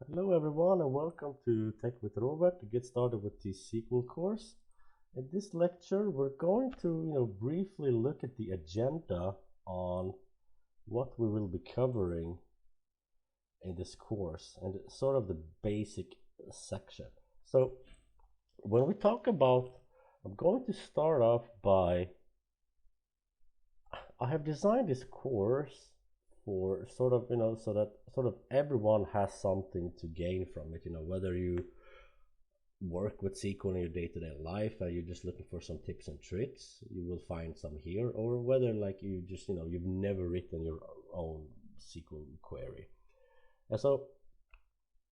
Hello everyone and welcome to Tech with Robert to get started with the T-SQL course. In this lecture we're going to briefly look at the agenda on what we will be covering in this course and sort of the basic section. So when we talk about, I'm going to start off by, I have designed this course for sort of so that sort of everyone has something to gain from it, whether you work with SQL in your day-to-day life and you're just looking for some tips and tricks, you will find some here, or whether like you just you've never written your own SQL query. And so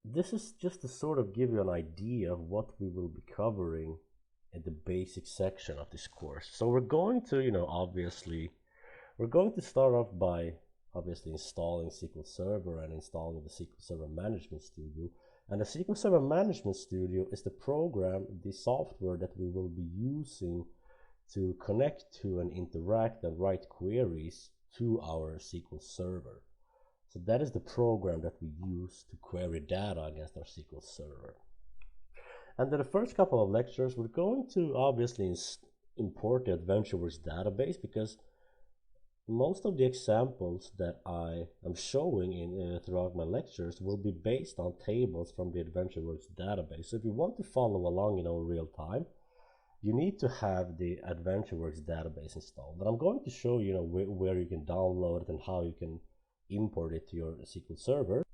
this is just to sort of give you an idea of what we will be covering in the basic section of this course. So we're going to we're going to start off by obviously installing SQL Server and installing the SQL Server Management Studio. And the SQL Server Management Studio is the program, the software that we will be using to connect to and interact and write queries to our SQL Server. So that is the program that we use to query data against our SQL Server. And then the first couple of lectures, we're going to obviously import the AdventureWorks database, because most of the examples that I am showing in throughout my lectures will be based on tables from the AdventureWorks database. So if you want to follow along in real time, you need to have the AdventureWorks database installed. And I'm going to show you where you can download it and how you can import it to your SQL Server.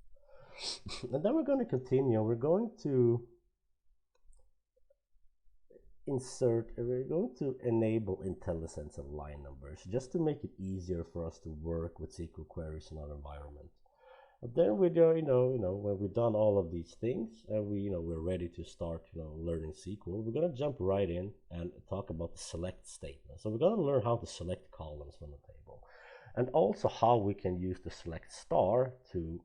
And then we're going to continue. We're going to we're going to enable IntelliSense and line numbers just to make it easier for us to work with SQL queries in our environment. And then we do, when we've done all of these things and we're ready to start, learning SQL, we're going to jump right in and talk about the select statement. So we're going to learn how to select columns from the table, and also how we can use the select star to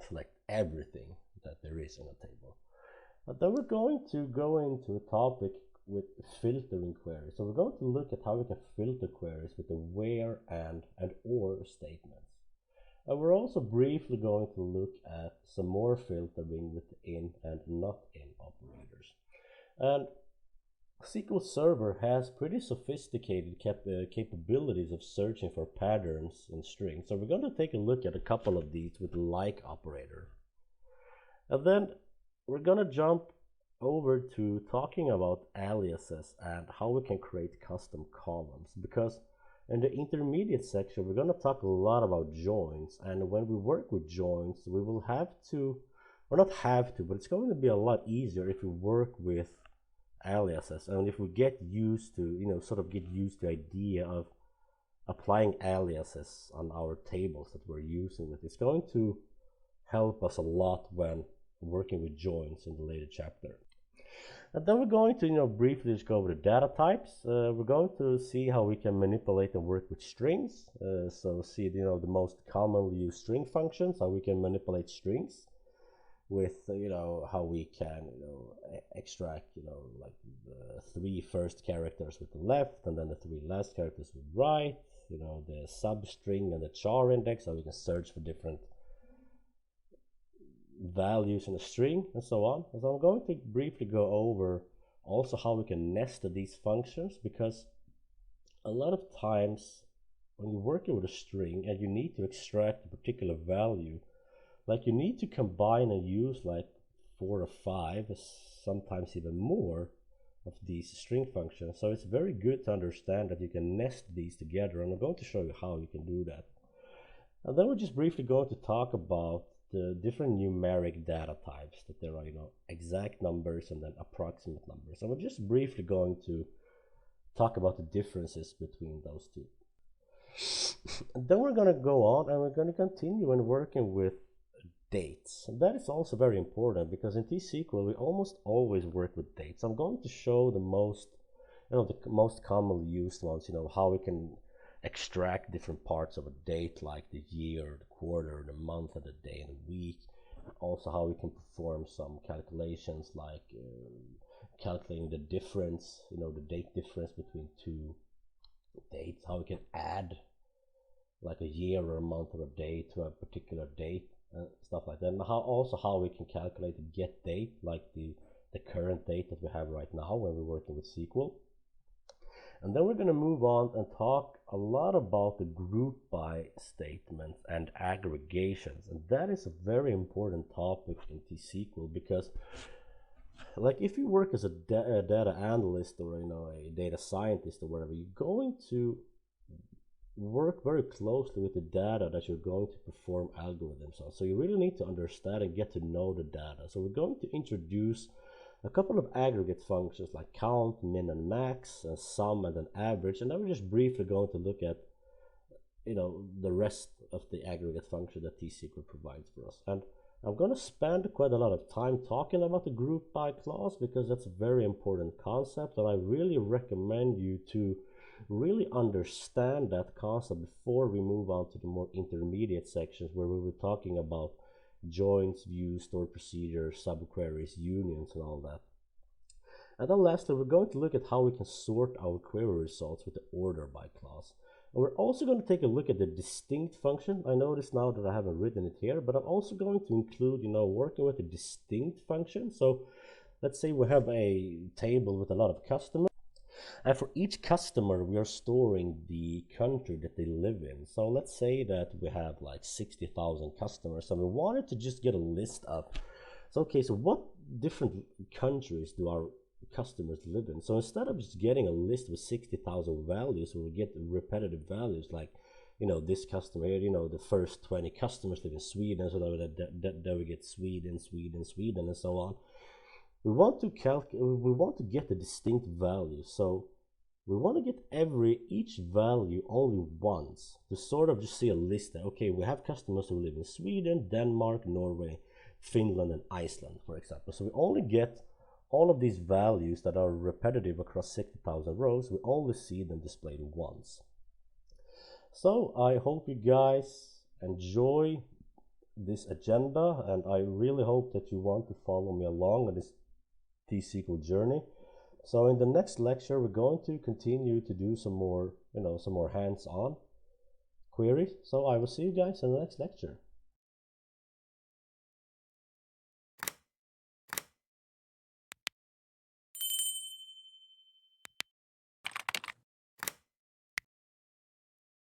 select everything that there is in a table. And then we're going to go into a topic with filtering queries. So we're going to look at how we can filter queries with the where and or statements. And we're also briefly going to look at some more filtering with in and not in operators. And SQL Server has pretty sophisticated capabilities of searching for patterns in strings. So we're going to take a look at a couple of these with the like operator. And then we're going to jump over to talking about aliases and how we can create custom columns, because in the intermediate section we're going to talk a lot about joins. And when we work with joins, we will have to, or not have to, but it's going to be a lot easier if we work with aliases, and if we get used to sort of get used to the idea of applying aliases on our tables that we're using with. It's going to help us a lot when working with joins in the later chapter. And then we're going to briefly just go over the data types. We're going to see how we can manipulate and work with strings. So see the most commonly used string functions, how we can manipulate strings with how we can extract like the 3 first characters with the left and then the 3 last characters with right, the substring and the char index, how we can search for different values in a string and so on. And so I'm going to briefly go over also how we can nest these functions, because a lot of times when you're working with a string and you need to extract a particular value, like you need to combine and use like 4 or 5, sometimes even more of these string functions. So it's very good to understand that you can nest these together, and I'm going to show you how you can do that. And then we're just briefly going to talk about the different numeric data types, that there are exact numbers and then approximate numbers. And we're just briefly going to talk about the differences between those two. And then we're going to go on and we're going to continue and working with dates. And that is also very important, because in T-SQL we almost always work with dates. I'm going to show the most commonly used ones, how we can extract different parts of a date, like the year, the quarter, the month, and the day, and the week. Also how we can perform some calculations, like calculating the difference, the date difference between 2 dates, how we can add like a year or a month or a day to a particular date, stuff like that, and how we can calculate the get date, like the current date that we have right now when we're working with SQL. And then we're going to move on and talk a lot about the group by statements and aggregations. And that is a very important topic in T-SQL, because like if you work as a data analyst, or a data scientist or whatever, you're going to work very closely with the data that you're going to perform algorithms on. So you really need to understand and get to know the data. So we're going to introduce a couple of aggregate functions like count, min and max, and sum, and an average. And then we're just briefly going to look at the rest of the aggregate function that T-SQL provides for us. And I'm going to spend quite a lot of time talking about the group by clause, because that's a very important concept, and I really recommend you to really understand that concept before we move on to the more intermediate sections, where we were talking about joins, views, stored procedures, subqueries, unions, and all that. And then lastly, we're going to look at how we can sort our query results with the order by clause. And we're also going to take a look at the distinct function. I notice now that I haven't written it here, but I'm also going to include, working with a distinct function. So let's say we have a table with a lot of customers, and for each customer we are storing the country that they live in. So let's say that we have like 60,000 customers, and we wanted to just get a list of, so what different countries do our customers live in? So instead of just getting a list with 60,000 values, where we get repetitive values like, this customer here, the first 20 customers live in Sweden, so that we get Sweden, and so on. We want to get the distinct values. So we want to get each value only once, to sort of just see a list that, okay, we have customers who live in Sweden, Denmark, Norway, Finland, and Iceland, for example. So we only get all of these values that are repetitive across 60,000 rows. We only see them displayed once. So I hope you guys enjoy this agenda, and I really hope that you want to follow me along on this T-SQL journey. So in the next lecture, we're going to continue to do some more hands-on queries. So I will see you guys in the next lecture.